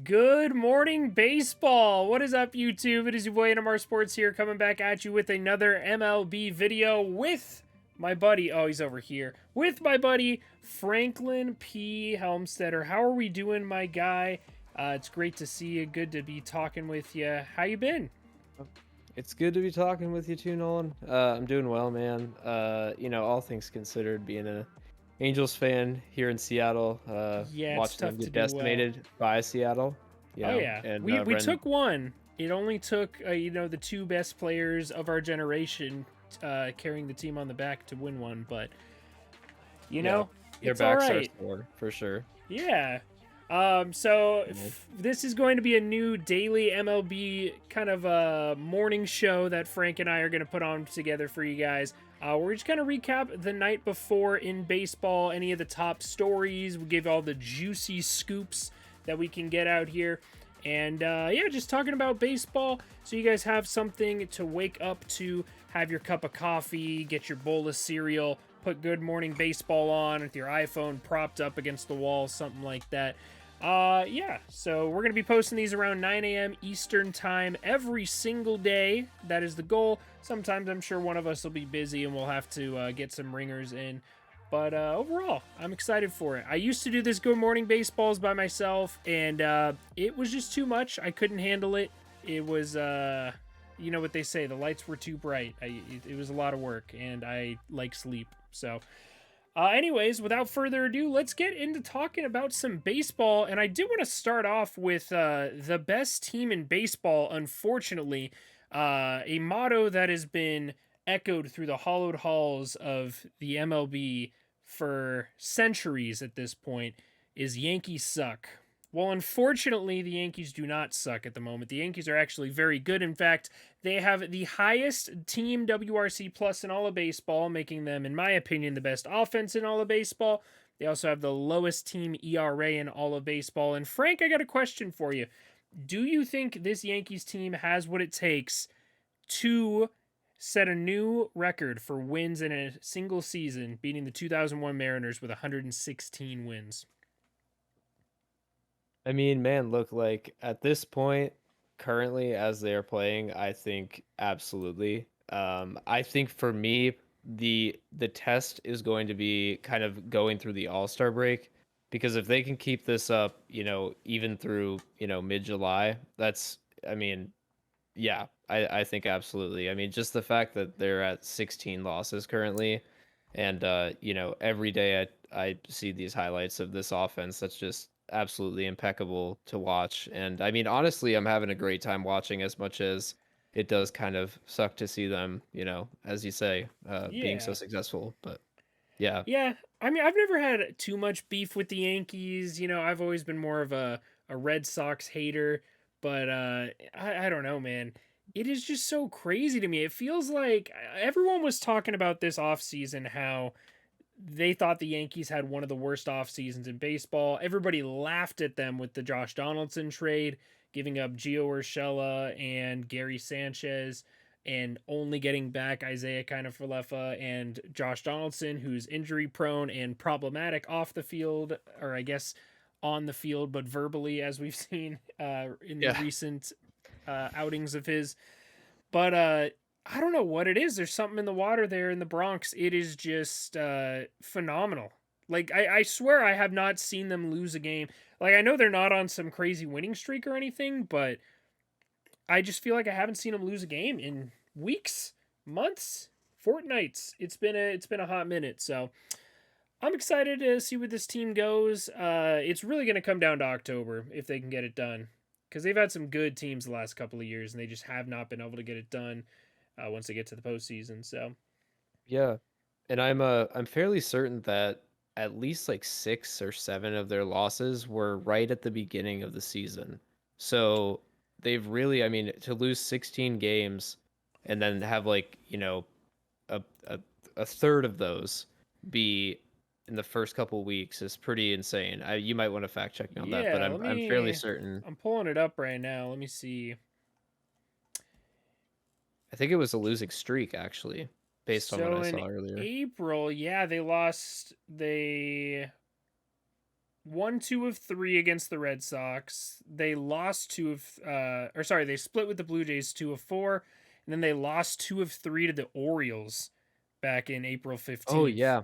Good morning, baseball. What is up, YouTube? It is your boy NMR Sports here, coming back at you with another MLB video with my buddy. Oh, he's over here with my buddy Franklin P. Helmstetter. How are we doing, my guy? It's great to see you. Good to be talking with you. How you been? It's good to be talking with you too, Nolan. I'm doing well, man. All things considered, being a Angels fan here in Seattle, Yeah, it's watching them tough to get do well. decimated by Seattle, Oh yeah, and we Ren. took one. It only took the two best players of our generation carrying the team on the back to win one, but you Yeah, know, their it's all backs are right. sore for sure. Yeah. So You know? this is going to be a new daily MLB kind of a morning show that Frank and I are going to put on together for you guys. We're just going to recap the night before in baseball, any of the top stories. We'll give all the juicy scoops that we can get out here. And yeah, just talking about baseball so you guys have something to wake up to, have your cup of coffee, get your bowl of cereal, put Good Morning Baseball on with your iPhone propped up against the wall, something like that. Yeah, so we're going to be posting these around 9 a.m. Eastern Time every single day. That is the goal. Sometimes I'm sure one of us will be busy and we'll have to get some ringers in. But overall, I'm excited for it. I used to do this Good Morning Baseballs by myself, and it was just too much. I couldn't handle it. It was, you know what they say, the lights were too bright. It was a lot of work, and I like sleep. So, anyways, without further ado, let's get into talking about some baseball. And I do want to start off with the best team in baseball, unfortunately. A motto that has been echoed through the hollowed halls of the MLB for centuries at this point is Yankees suck. Well, unfortunately, the Yankees do not suck at the moment. The Yankees are actually very good. In fact, they have the highest team WRC plus in all of baseball, making them, in my opinion, the best offense in all of baseball. They also have the lowest team ERA in all of baseball. And Frank, I got a question for you. Do you think this Yankees team has what it takes to set a new record for wins in a single season, beating the 2001 Mariners with 116 wins? I mean, man, look, like at this point, currently as they are playing, I think absolutely. I think for me, the test is going to be kind of going through the All-Star break because if they can keep this up, even through, mid-July, I mean, yeah, I think absolutely. I mean, just the fact that they're at 16 losses currently, and every day I see these highlights of this offense that's just absolutely impeccable to watch. And I mean, honestly, I'm having a great time watching as much as it does kind of suck to see them, as you say, being so Yeah. successful. But yeah, Yeah. I mean, I've never had too much beef with the Yankees. I've always been more of a Red Sox hater, but I don't know, man. It is just so crazy to me. It feels like everyone was talking about this offseason how they thought the Yankees had one of the worst off seasons in baseball. Everybody laughed at them with the Josh Donaldson trade, giving up Gio Urshela and Gary Sanchez, and only getting back Isaiah Kiner-Falefa and Josh Donaldson, who's injury prone and problematic off the field, or I guess on the field, but verbally, as we've seen in the yeah. recent outings of his. But I don't know what it is. There's something in the water there in the Bronx. It is just phenomenal. Like I swear I have not seen them lose a game. Like I know they're not on some crazy winning streak or anything, but I just feel like I haven't seen them lose a game in weeks, months, fortnights. It's been a hot minute. So I'm excited to see where this team goes. It's really going to come down to October if they can get it done, because they've had some good teams the last couple of years and they just have not been able to get it done once they get to the postseason. So Yeah. And I'm fairly certain that at least like 6 or 7 of their losses were right at the beginning of the season. So they've really, I mean, to lose 16 games and then have like, a a, a third of those be in the first couple weeks is pretty insane. You might want to fact check me on that, but yeah, I'm fairly certain. I'm pulling it up right now. Let me see. I think it was a losing streak actually, based on what So I in saw earlier. April, yeah, they lost. They won 2 of 3 against the Red Sox. They lost they split with the Blue Jays 2 of 4, and then they lost 2 of 3 to the Orioles back in April Oh 15th. yeah,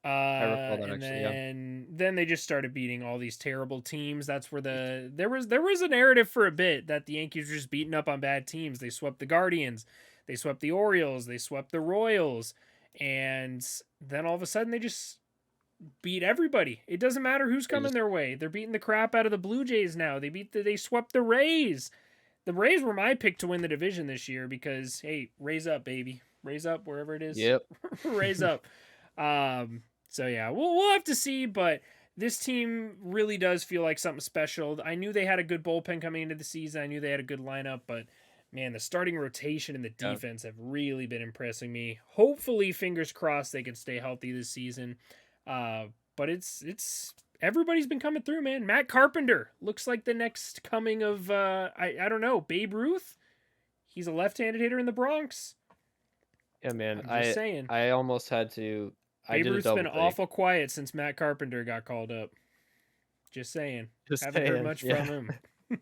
I recall that And actually. Yeah. then they just started beating all these terrible teams. That's where there was a narrative for a bit that the Yankees were just beating up on bad teams. They swept the Guardians, they swept the Orioles, they swept the Royals, and then all of a sudden they just beat everybody. It doesn't matter who's They coming just their way. They're beating the crap out of the Blue Jays now. They swept the Rays. The Rays were my pick to win the division this year because hey, raise up, baby, raise up wherever it is, Yep. raise up. So yeah, we'll have to see, but this team really does feel like something special. I knew they had a good bullpen coming into the season. I knew they had a good lineup, but man, the starting rotation and the Yeah. defense have really been impressing me. Hopefully, fingers crossed, they can stay healthy this season. But it's everybody's been coming through, man. Matt Carpenter looks like the next coming of I don't know, Babe Ruth. He's a left-handed hitter in the Bronx. Yeah, man. I'm just I saying. I almost had to. I Babe did a Ruth's been double take. awful quiet since Matt Carpenter got called up. Just saying. Just Haven't heard saying. much Yeah. from him.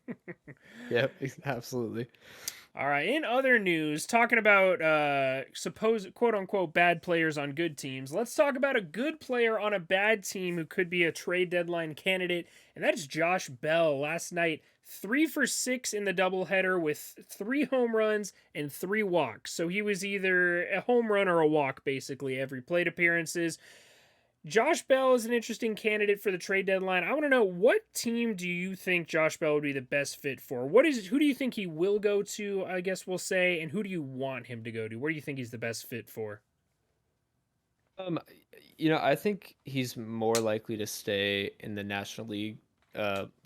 Yep. Absolutely. All right. In other news, talking about supposed quote unquote bad players on good teams, let's talk about a good player on a bad team who could be a trade deadline candidate, and that is Josh Bell. Last night, 3 for 6 in the doubleheader with 3 home runs and 3 walks. So he was either a home run or a walk basically every plate appearances. Josh Bell is an interesting candidate for the trade deadline. I want to know, what team do you think Josh Bell would be the best fit for? Who do you think he will go to, I guess we'll say, and who do you want him to go to? Where do you think he's the best fit for? Um, I think he's more likely to stay in the National League,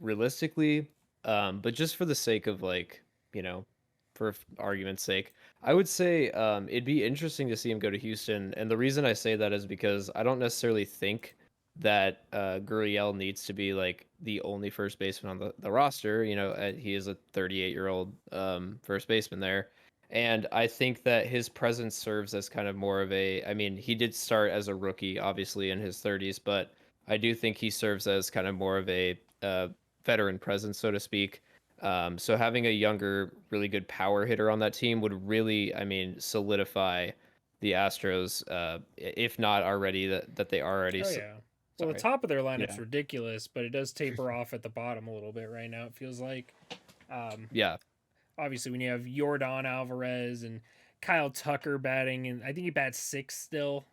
realistically. But just for the sake of like, for argument's sake, I would say it'd be interesting to see him go to Houston. And the reason I say that is because I don't necessarily think that Gurriel needs to be like the only first baseman on the roster. He is a 38-year-old first baseman there. And I think that his presence serves as kind of more of I mean, he did start as a rookie, obviously, in his 30s, but I do think he serves as kind of more of a veteran presence, so to speak. So having a younger, really good power hitter on that team would really, I mean, solidify the Astros, if not already, that they already. Oh, yeah. Well, the Sorry. top of their lineup's Yeah. ridiculous, but it does taper off at the bottom a little bit right now, it feels like. Um, Yeah. Obviously, when you have Yordan Alvarez and Kyle Tucker batting, and I think he bats 6 still.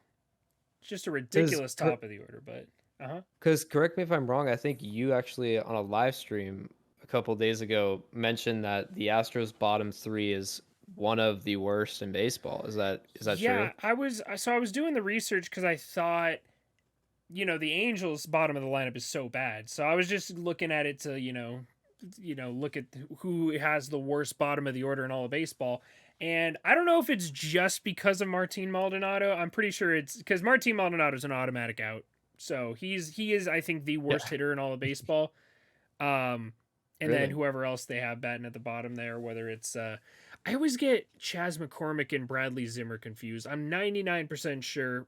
Just a Because ridiculous top of the order, but uh-huh. correct me if I'm wrong, I think you actually on a live stream a couple days ago mentioned that the Astros bottom three is one of the worst in baseball. Is that true? Yeah, I was doing the research because I thought, the Angels bottom of the lineup is so bad. So I was just looking at it to, look at who has the worst bottom of the order in all of baseball. And I don't know if it's just because of Martin Maldonado. I'm pretty sure it's because Martin Maldonado is an automatic out. So he is, I think, the Yeah. worst hitter in all of baseball. And then Really? whoever else they have batting at the bottom there, whether it's I always get Chas McCormick and Bradley Zimmer confused. I'm 99% sure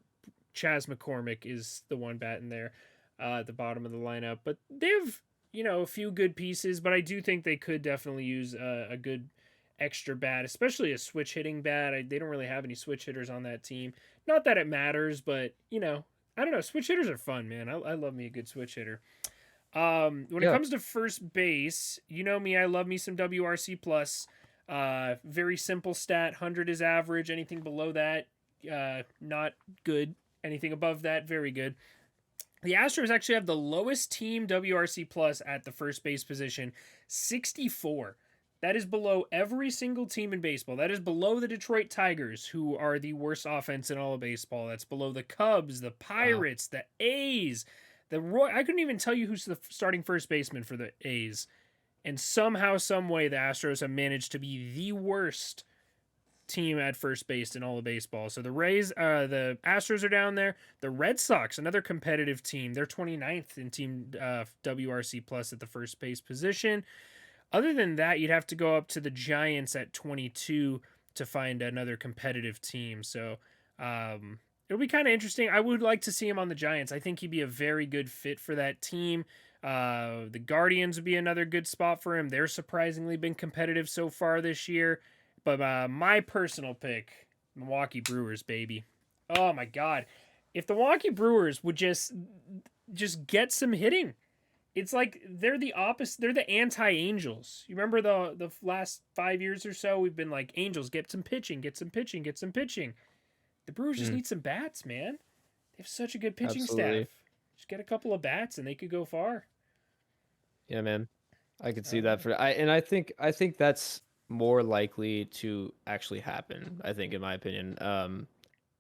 Chas McCormick is the one batting there at the bottom of the lineup. But they have, a few good pieces, but I do think they could definitely use a good extra bat, especially a switch hitting bat. They don't really have any switch hitters on that team. Not that it matters, but, I don't know. Switch hitters are fun, man. I love me a good switch hitter. When it Yeah. comes to first base, you know me, I love me some WRC plus. Very simple stat. 100 is average. Anything below that, not good. Anything above that, very good. The Astros actually have the lowest team WRC plus at the first base position, 64. That is below every single team in baseball. That is below the Detroit Tigers, who are the worst offense in all of baseball. That's below the Cubs, the Wow. Pirates, the A's, the Roy. I couldn't even tell you who's the starting first baseman for the A's. And somehow, some way, the Astros have managed to be the worst team at first base in all of baseball. So the Astros are down there. The Red Sox, another competitive team, they're 29th in team WRC plus at the first base position. Other than that, you'd have to go up to the Giants at 22 to find another competitive team. So it'll be kind of interesting. I would like to see him on the Giants. I think he'd be a very good fit for that team. The Guardians would be another good spot for him. They're surprisingly been competitive so far this year. But my personal pick, Milwaukee Brewers, baby. Oh my God. If the Milwaukee Brewers would just get some hitting, it's like they're the opposite. They're the anti-Angels. You remember the last 5 years or so, we've been like, Angels, get some pitching, get some pitching, get some pitching. The Brewers just Mm, need some bats, man. They have such a good pitching staff. absolutely. Just get a couple of bats and they could go far. Yeah, man. I could see that Uh, for I think that's more likely to actually happen, I think, in my opinion.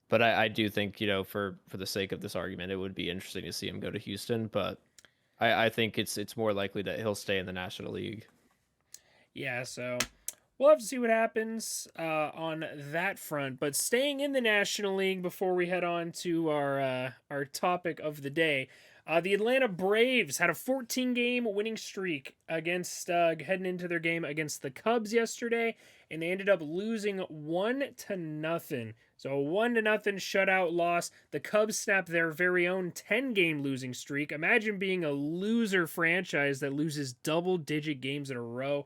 But I do think, for the sake of this argument, it would be interesting to see him go to Houston, but I think it's more likely that he'll stay in the National League. yeah, so we'll have to see what happens on that front. But staying in the National League before we head on to our topic of the day, the Atlanta Braves had a 14-game winning streak against heading into their game against the Cubs yesterday, and they ended up losing 1-0. So a 1-0 shutout loss. The Cubs snapped their very own 10-game losing streak. Imagine being a loser franchise that loses double-digit games in a row.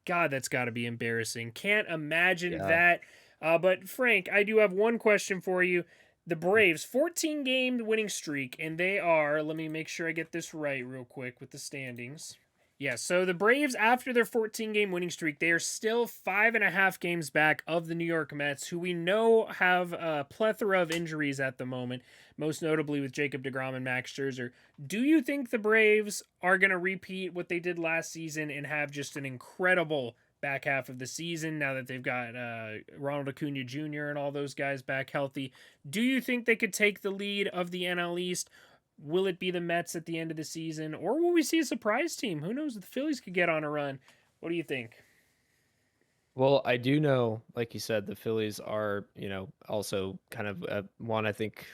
God, that's got to be embarrassing. Can't imagine Yeah. that. But Frank, I do have one question for you. The Braves, 14-game winning streak, and they are, let me make sure I get this right real quick with the standings. Yeah, so the Braves, after their 14-game winning streak, they are still 5.5 games back of the New York Mets, who we know have a plethora of injuries at the moment, most notably with Jacob deGrom and Max Scherzer. Do you think the Braves are going to repeat what they did last season and have just an incredible back half of the season now that they've got Ronald Acuna Jr. and all those guys back healthy? Do you think they could take the lead of the NL East? Will it be the Mets at the end of the season, or will we see a surprise team? Who knows? The Phillies could get on a run. What do you think? Well, I do know, like you said, the Phillies are, also kind of one, I think,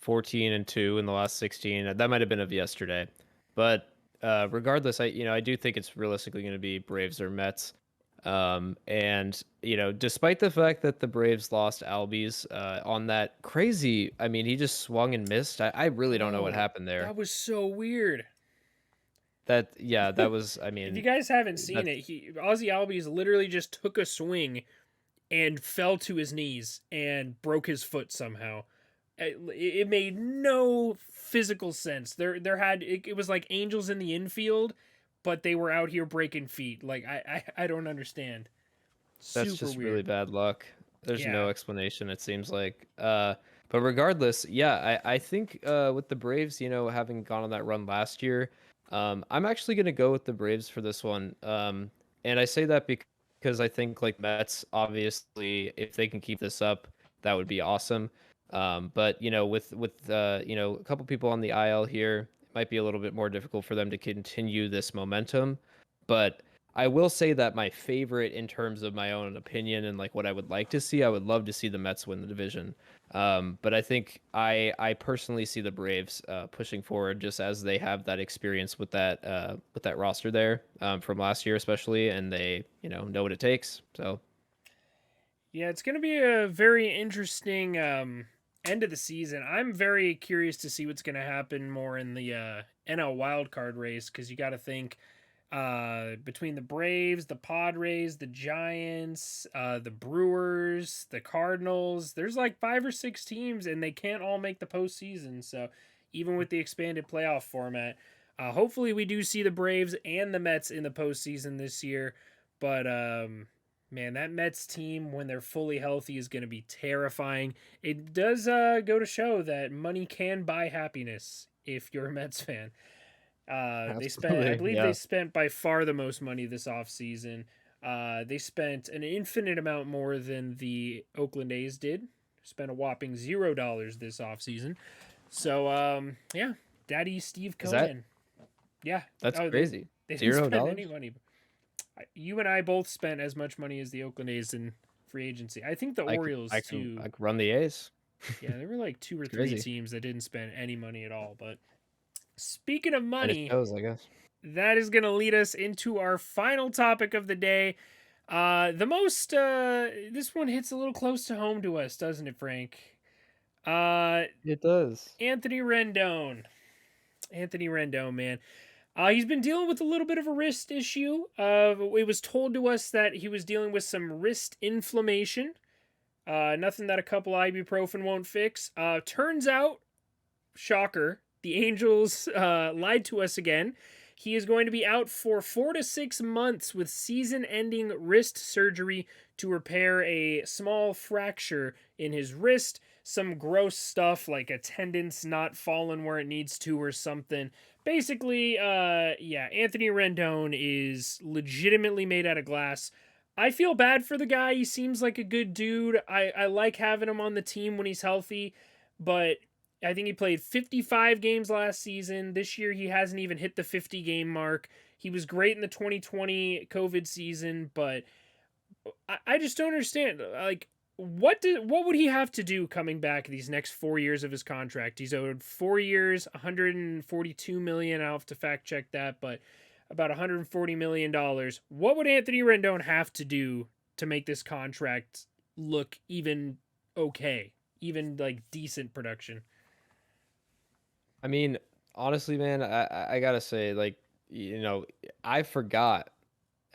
14-2 in the last 16. That might have been of yesterday, but regardless, I do think it's realistically going to be Braves or Mets. And despite the fact that the Braves lost Albies on that crazy, I mean, he just swung and missed. I really don't know what Oh, happened there. that was so weird. Yeah, that was, I If you mean, guys haven't seen that's it, Ozzy Albies literally just took a swing and fell to his knees and broke his foot somehow. It made no physical sense. It was like angels in the infield, but they were out here breaking feet. Like I don't understand. That's Super just really weird. bad luck. There's Yeah. no explanation, it seems like. But regardless, yeah, I think with the Braves, having gone on that run last year, I'm actually gonna go with the Braves for this one. And I say that because I think like Mets, obviously, if they can keep this up, that would be awesome. But with a couple people on the IL here, it might be a little bit more difficult for them to continue this momentum. But I will say that my favorite in terms of my own opinion and like what I would like to see, I would love to see the Mets win the division. But I think I personally see the Braves pushing forward just as they have that experience with that roster there from last year especially, and they know what it takes. So Yeah, it's going to be a very interesting end of the season. I'm very curious to see what's going to happen more in the NL wildcard race because you got to think between the Braves, the Padres, the Giants, the Brewers, the Cardinals, there's like 5 or 6 teams and they can't all make the postseason. So even with the expanded playoff format, hopefully we do see the Braves and the Mets in the postseason this year. But man, that Mets team, when they're fully healthy, is going to be terrifying. It does go to show that money can buy happiness if you're a Mets fan. I absolutely, believe they yeah. spent by far the most money this offseason. They spent an infinite amount more than the Oakland A's did. Spent a whopping $0 this offseason. So, yeah, Daddy Steve Is that Cohen. Yeah. that's Oh, crazy? they didn't Zero spend any dollars? money. You and I both spent as much money as the Oakland A's in free agency. I think the I could Orioles I can too. I could run the A's. Yeah, there were like two or It's three crazy. teams that didn't spend any money at all. But speaking of And it money, shows, I guess. that is going to lead us into our final topic of the day. This one hits a little close to home to us, doesn't it, Frank? Uh, It does. Anthony Rendon. Anthony Rendon, man. He's been dealing with a little bit of a wrist issue. It was told to us that he was dealing with some wrist inflammation. Nothing that a couple ibuprofen won't fix. Turns out, shocker, the Angels lied to us again. He is going to be out for 4 to 6 months with season ending wrist surgery to repair a small fracture in his wrist. Some gross stuff like a tendon's not fallen where it needs to or something. Basically, yeah, Anthony Rendon is legitimately made out of glass. I feel bad for the guy. He seems like a good dude. I like having him on the team when he's healthy, but I think he played 55 games last season. This year, he hasn't even hit the 50 game mark. He was great in the 2020 COVID season, but I just don't understand. Like, what would he have to do coming back these next 4 years of his contract? He's owed 4 years, 142 million. I'll have to fact check that, but about 140 million dollars. What would Anthony Rendon have to do to make this contract look even okay, even like decent production? I mean, honestly, man, I gotta say, like, I forgot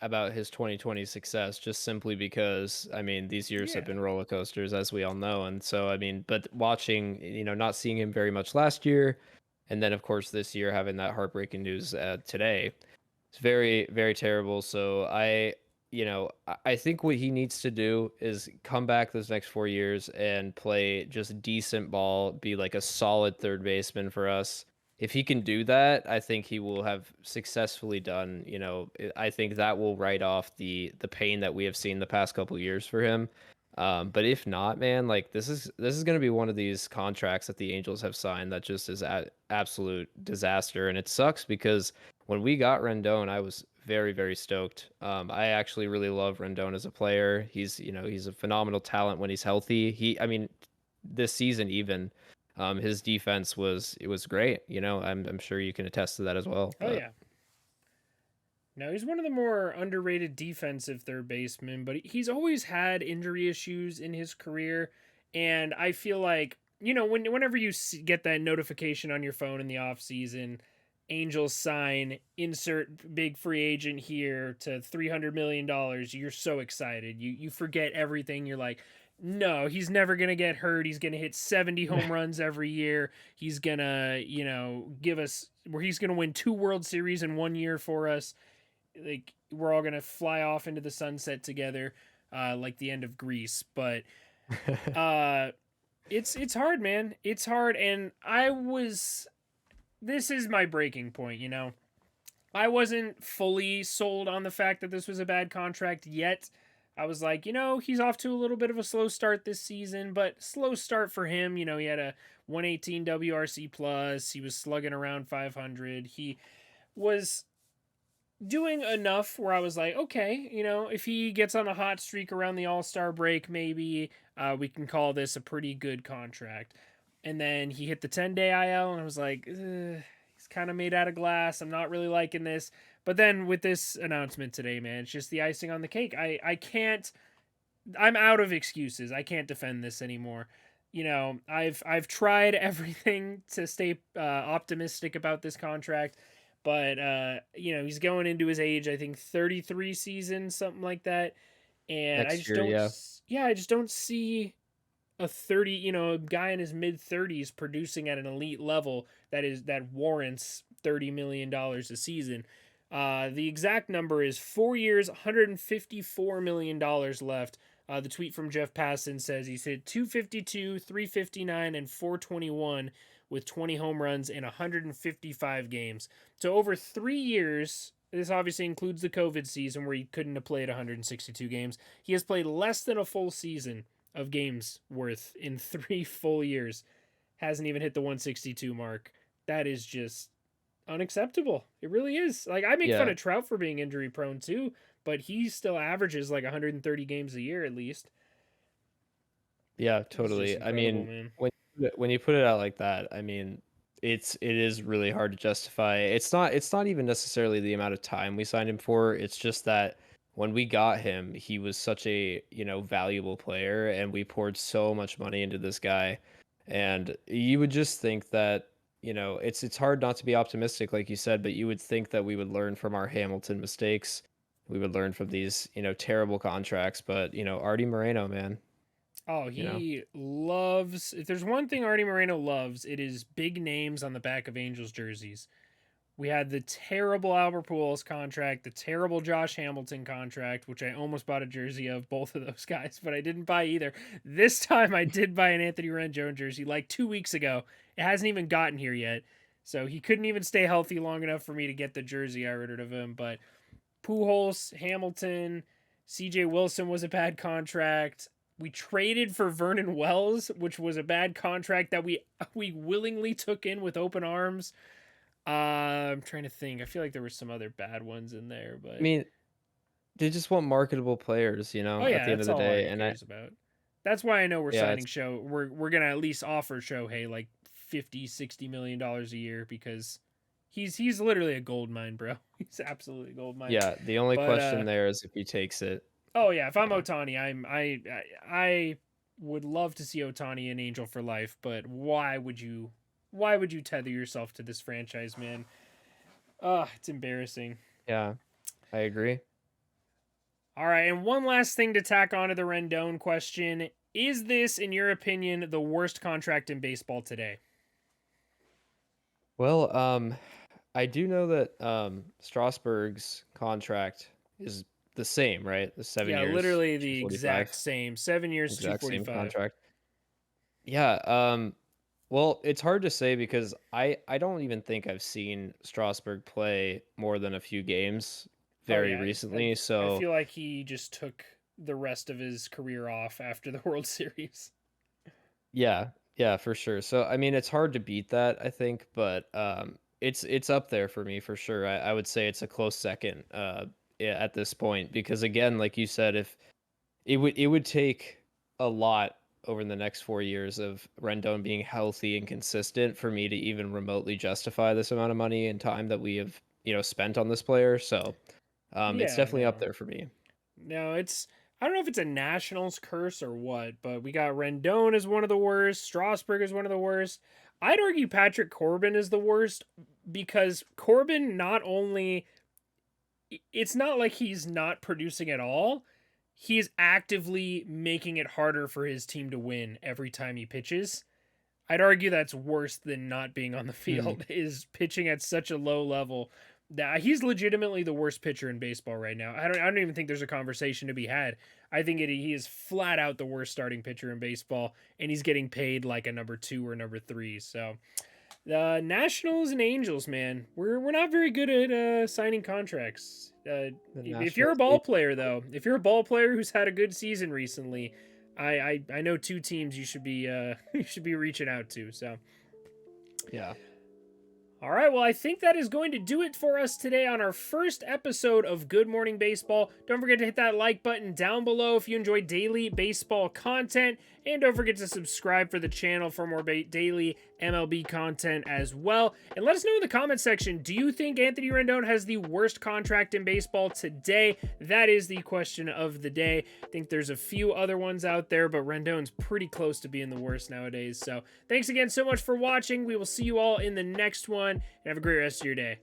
about his 2020 success just simply because, I mean, these years have Yeah. been roller coasters, as we all know. And so, I mean, but watching, not seeing him very much last year, and then of course this year having that heartbreaking news today, it's very, very terrible. So I think what he needs to do is come back those next 4 years and play just decent ball, be like a solid third baseman for us. If he can do that, I think he will have successfully done. I think that will write off the pain that we have seen the past couple years for him. But if not, man, like this is going to be one of these contracts that the Angels have signed that just is absolute disaster, and it sucks because when we got Rendon, I was very, very stoked. I actually really love Rendon as a player. He's a phenomenal talent when he's healthy. I mean, this season even, his defense was great. I'm sure you can attest to that as well. Oh But yeah. No, he's one of the more underrated defensive third basemen, but he's always had injury issues in his career, and I feel like whenever you get that notification on your phone in the off season, Angels sign insert big free agent here to $300 million. You're so excited. You forget everything. You're like, no, he's never gonna get hurt. He's gonna hit 70 home runs every year. He's gonna give us where he's gonna win 2 World Series in 1 year for us. Like we're all gonna fly off into the sunset together, like the end of Grease. But uh, it's hard, man. It's hard, and this is my breaking point. I wasn't fully sold on the fact that this was a bad contract yet. I was like, he's off to a little bit of a slow start this season, but slow start for him. He had a 118 WRC plus. He was slugging around 500. He was doing enough where I was like, okay, if he gets on a hot streak around the All Star break, maybe we can call this a pretty good contract. And then he hit the 10-day IL, and I was like, he's kind of made out of glass. I'm not really liking this. But then with this announcement today, man, it's just the icing on the cake. I can't. I'm out of excuses. I can't defend this anymore. I've tried everything to stay optimistic about this contract, but he's going into his age, I think 33 season, something like that, and I next just year, don't. yeah, Yeah, I just don't see a guy in his mid 30s producing at an elite level that warrants $30 million a season. The exact number is 4 years, $154 million left. The tweet from Jeff Passan says he's hit 252, 359, and 421 with 20 home runs in 155 games. So over 3 years, this obviously includes the COVID season where he couldn't have played 162 games. He has played less than a full season of games worth in 3 full years. Hasn't even hit the 162 mark. That is just unacceptable. It really is. Like I make fun yeah, of Trout for being injury prone too, but he still averages like 130 games a year at least. yeah, It's just totally. I incredible, mean, man. when you put it out like that, I mean, it is really hard to justify. It's not even necessarily the amount of time we signed him for. It's just that when we got him, he was such a, valuable player, and we poured so much money into this guy. And you would just think that, it's hard not to be optimistic, like you said, but you would think that we would learn from our Hamilton mistakes. We would learn from these, terrible contracts, but Artie Moreno, man, Oh, you know. he loves. If there's one thing Artie Moreno loves, it is big names on the back of Angels jerseys. We had the terrible Albert Pujols contract, the terrible Josh Hamilton contract, which I almost bought a jersey of both of those guys, but I didn't buy either. This time I did buy an Anthony Rendon jersey like 2 weeks ago. It hasn't even gotten here yet. So he couldn't even stay healthy long enough for me to get the jersey I ordered of him. But Pujols, Hamilton, CJ Wilson was a bad contract. We traded for Vernon Wells, which was a bad contract that we willingly took in with open arms. I'm trying to think. I feel like there were some other bad ones in there, I but mean, they just want marketable players, oh at yeah, the end of that's the all day. Artie And cares about. That's why I know we're yeah, signing Show. We're gonna at least offer Shohei like 50-60 million a year because he's literally a gold mine, bro. He's absolutely a gold mine. the only But question there is if he takes it. oh yeah, if I'm Yeah. Otani, I would love to see Otani an Angel for life, but why would you tether yourself to this franchise, man? It's embarrassing. Yeah, I agree. All right, and one last thing to tack onto the Rendon question. Is this, in your opinion, the worst contract in baseball today? Well, I do know that Strasburg's contract is the same, right? The seven Yeah, years, literally the exact 245, same. 7 years, exact same 245. contract. Yeah. Well, it's hard to say because I don't even think I've seen Strasburg play more than a few games Oh very yeah, recently. I So feel like he just took the rest of his career off after the World Series. yeah, yeah, for sure. So I mean, it's hard to beat that, I think, but it's up there for me for sure. I would say it's a close second, yeah, at this point because again, like you said, if it would take a lot over the next 4 years of Rendon being healthy and consistent for me to even remotely justify this amount of money and time that we have, spent on this player. So it's Yeah, definitely up no. there for me. No, I don't know if it's a Nationals curse or what, but we got Rendon as one of the worst, Strasburg is one of the worst. I'd argue Patrick Corbin is the worst because Corbin not only it's not like he's not producing at all. He is actively making it harder for his team to win every time he pitches. I'd argue that's worse than not being on the Hmm. field, is pitching at such a low level that he's legitimately the worst pitcher in baseball right now. I don't even think there's a conversation to be had. I think he is flat out the worst starting pitcher in baseball, and he's getting paid like a number 2 or number 3. So the Nationals and Angels, man, we're not very good at signing contracts. The If you're a Nationals. ball player, though, if you're a ball player who's had a good season recently, I know two teams you should be you should be reaching out to. So Yeah. all right, well, I think that is going to do it for us today on our first episode of Good Morning Baseball. Don't forget to hit that like button down below if you enjoy daily baseball content. And don't forget to subscribe for the channel for more daily MLB content as well. And let us know in the comment section, do you think Anthony Rendon has the worst contract in baseball today? That is the question of the day. I think there's a few other ones out there, but Rendon's pretty close to being the worst nowadays. So thanks again so much for watching. We will see you all in the next one, and have a great rest of your day.